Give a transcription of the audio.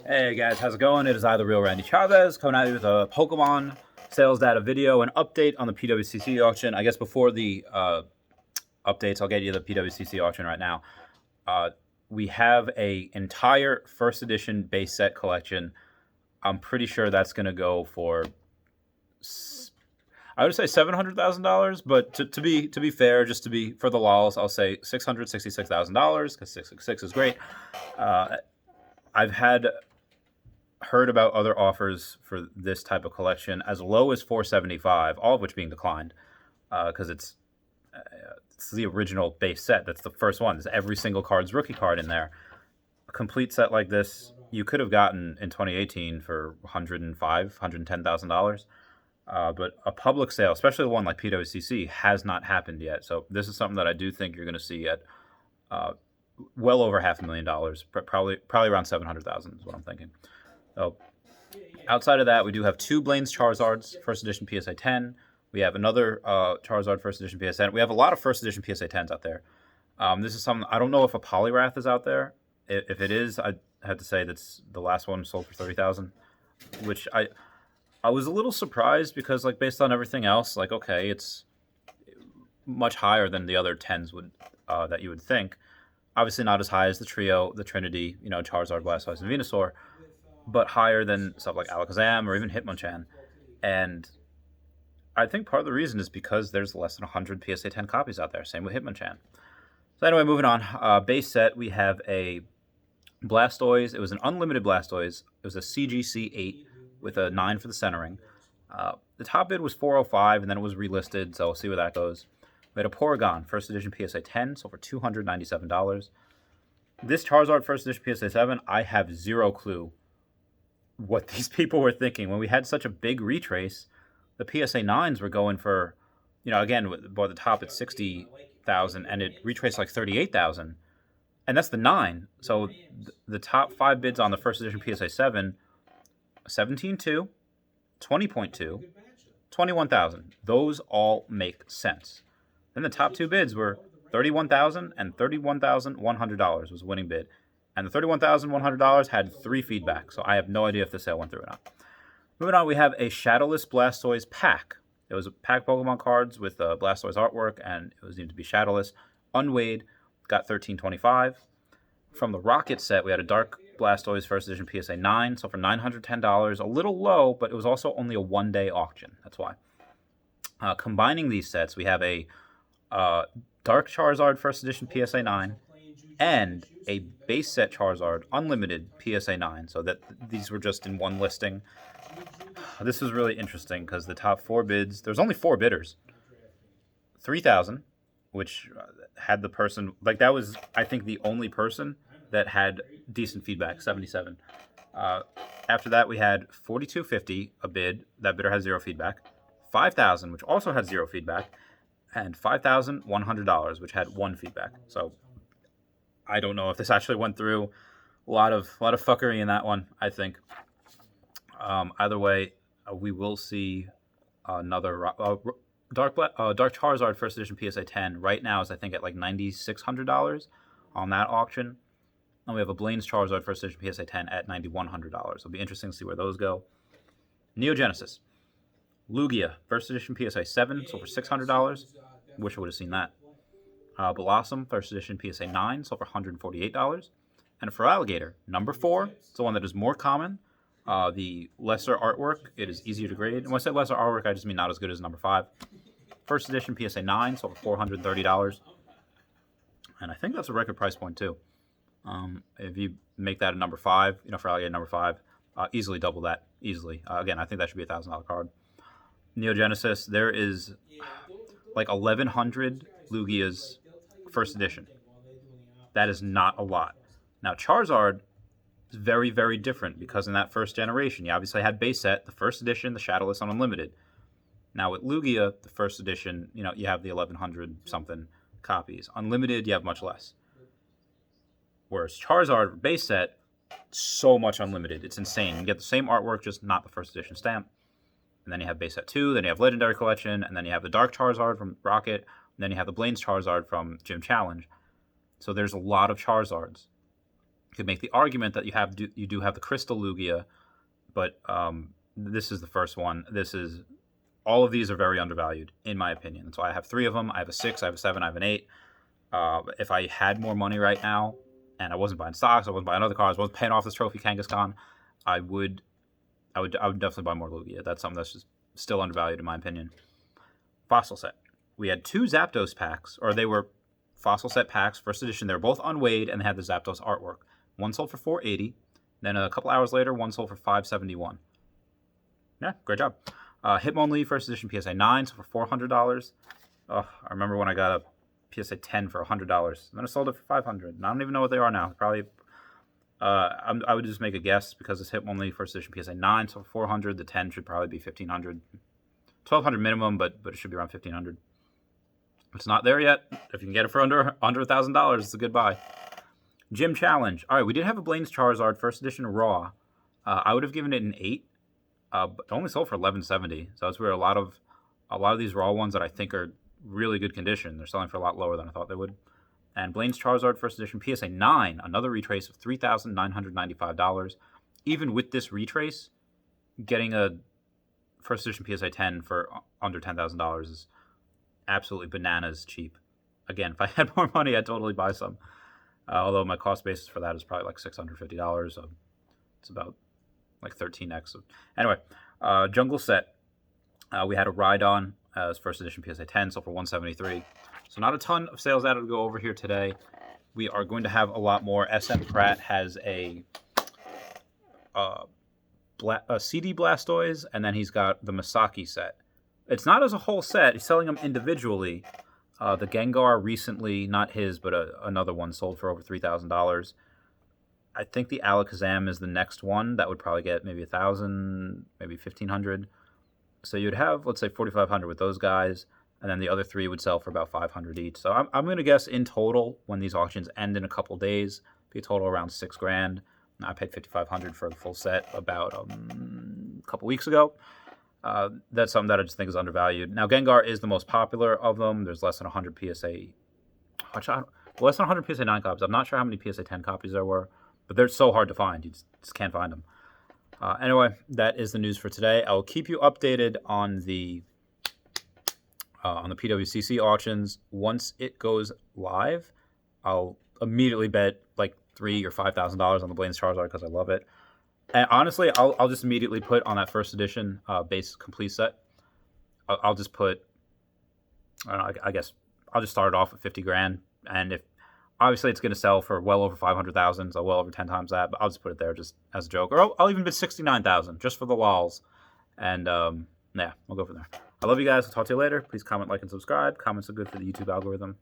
Hey guys, how's it going? It is I, the real Randy Chavez, coming at you with a Pokemon sales data video and update on the PWCC auction. I guess before the updates, I'll get you the PWCC auction right now. We have a entire first edition base set collection. I'm pretty sure that's going to go for, I would say $700,000, but to be fair, just to be for the lols, I'll say $666,000 because 666 is great. I've heard about other offers for this type of collection as low as $475, all of which being declined because it's the original base set. That's the first one. There's every single card's rookie card in there. A complete set like this you could have gotten in 2018 for $110,000. But a public sale, especially the one like PWCC, has not happened yet. So this is something that I do think you're going to see at well over $500,000, probably around $700,000 is what I'm thinking. So outside of that, we do have two Blaine's Charizards, first edition PSA 10. We have another Charizard first edition PSA 10. We have a lot of first edition PSA 10s out there. This is something, I don't know if a Poliwrath is out there. If it is, I had to say that's the last one sold for $30,000, which I was a little surprised because, like, based on everything else, like, okay, it's much higher than the other 10s would that you would think. Obviously not as high as the trio, the Trinity, Charizard, Blastoise, and Venusaur, but higher than stuff like Alakazam or even Hitmonchan. And I think part of the reason is because there's less than 100 PSA 10 copies out there. Same with Hitmonchan. So anyway, moving on. Base set, we have a Blastoise. It was an unlimited Blastoise. It was a CGC 8 with a 9 for the centering. The top bid was $405, and then it was relisted, so we'll see where that goes. We had a Porygon, first edition PSA 10, sold for $297. This Charizard first edition PSA 7, I have zero clue what these people were thinking. When we had such a big retrace, the PSA 9s were going for, again, by the top it's 60,000, and it retraced like 38,000. And that's the 9. So the top 5 bids on the first edition PSA 7, 17.2, 20.2, 21,000. Those all make sense. Then the top 2 bids were $31,000 and $31,100 was the winning bid. And the $31,100 had 3 feedback, so I have no idea if the sale went through or not. Moving on, we have a Shadowless Blastoise pack. It was a pack Pokemon cards with Blastoise artwork, and it was deemed to be Shadowless. Unweighed, got $13.25. From the Rocket set, we had a Dark Blastoise first edition PSA 9, so for $910, a little low, but it was also only a one-day auction. That's why. Combining these sets, we have a Dark Charizard first edition PSA 9 and a base set Charizard unlimited PSA 9, so that these were just in one listing. This was really interesting because the top 4 bids, there's only 4 bidders. 3,000, which had the person, like, that was, I think, the only person that had decent feedback, 77. After that, we had 4,250, a bid. That bidder had 0 feedback. 5,000, which also had 0 feedback. And $5,100, which had 1 feedback. So I don't know if this actually went through. A lot of fuckery in that one, I think. Either way, we will see another Dark Charizard first edition PSA 10 right now is, I think, at like $9,600 on that auction. And we have a Blaine's Charizard first edition PSA 10 at $9,100. It'll be interesting to see where those go. Neogenesis. Lugia first edition PSA 7, sold for $600. Wish I would have seen that. Blossom first edition PSA 9, sold for $148. And for Alligator, number 4, it's the one that is more common. The lesser artwork, it is easier to grade. And when I say lesser artwork, I just mean not as good as number 5. First edition PSA 9, sold for $430. And I think that's a record price point too. If you make that a number 5, for Alligator number 5, easily double that, easily. Again, I think that should be a $1,000 card. Neogenesis, there is like 1,100 Lugias first edition. That is not a lot. Now, Charizard is very, very different because in that first generation, you obviously had base set, the first edition, the Shadowless, and Unlimited. Now, with Lugia, the first edition, you have the 1,100-something copies. Unlimited, you have much less. Whereas Charizard base set, so much Unlimited. It's insane. You get the same artwork, just not the first edition stamp. And then you have base set 2, then you have Legendary Collection, and then you have the Dark Charizard from Rocket, and then you have the Blaine's Charizard from Gym Challenge. So there's a lot of Charizards. You could make the argument that you do have the Crystal Lugia, but this is the first one. All of these are very undervalued, in my opinion. That's why I have 3 of them. I have a 6, I have a 7, I have an 8. If I had more money right now, and I wasn't buying stocks, I wasn't buying other cards, I wasn't paying off this trophy Kangaskhan, I would definitely buy more Lugia. That's something that's just still undervalued, in my opinion. Fossil set. We had 2 Zapdos packs, or they were Fossil set packs, first edition. They were both unweighed, and they had the Zapdos artwork. One sold for $480. Then a couple hours later, one sold for $571. Yeah, great job. Hitmonlee first edition PSA 9 sold for $400. I remember when I got a PSA 10 for $100. And then I sold it for $500. And I don't even know what they are now. Probably, I would just make a guess because this Hitmonlee first edition PSA 9 sold for $400. The 10 should probably be $1,500. $1,200 minimum, but it should be around $1,500. It's not there yet. If you can get it for under $1,000, it's a good buy. Gym Challenge. All right, we did have a Blaine's Charizard first edition raw. I would have given it an 8, but it only sold for $11.70. So that's where a lot of these raw ones that I think are really good condition, they're selling for a lot lower than I thought they would. And Blaine's Charizard first edition PSA 9, another retrace of $3,995. Even with this retrace, getting a first edition PSA 10 for under $10,000 is absolutely bananas cheap. Again, if I had more money, I'd totally buy some. Although my cost basis for that is probably like $650, so it's about like 13x. So anyway, Jungle Set. We had a Rhydon as first edition PSA 10, sold for $173. So not a ton of sales out to go over here today. We are going to have a lot more. SM Pratt has a CD Blastoise, and then he's got the Masaki set. It's not as a whole set. He's selling them individually. The Gengar recently, not his, but another one sold for over $3,000. I think the Alakazam is the next one. That would probably get maybe $1,000, maybe $1,500. So you'd have, let's say, $4,500 with those guys, and then the other 3 would sell for about $500 each. So I'm going to guess in total, when these auctions end in a couple days, be a total around $6,000. I paid $5,500 for the full set about a couple weeks ago. That's something that I just think is undervalued. Now, Gengar is the most popular of them. There's less than 100 PSA... less than 100 PSA 9 copies. I'm not sure how many PSA 10 copies there were, but they're so hard to find. You just can't find them. Anyway, that is the news for today. I will keep you updated on the PWCC auctions. Once it goes live, I'll immediately bet like $3,000 or $5,000 on the Blaine's Charizard because I love it. And honestly, I'll just immediately put on that first edition base complete set. I'll just put, I don't know, I guess I'll just start it off with $50,000, and if obviously it's going to sell for well over 500,000, so well over 10 times that. But I'll just put it there just as a joke, or I'll even bid 69,000 just for the lols, and yeah, we'll go from there. I love you guys. I'll talk to you later. Please comment, like, and subscribe. Comments are good for the YouTube algorithm.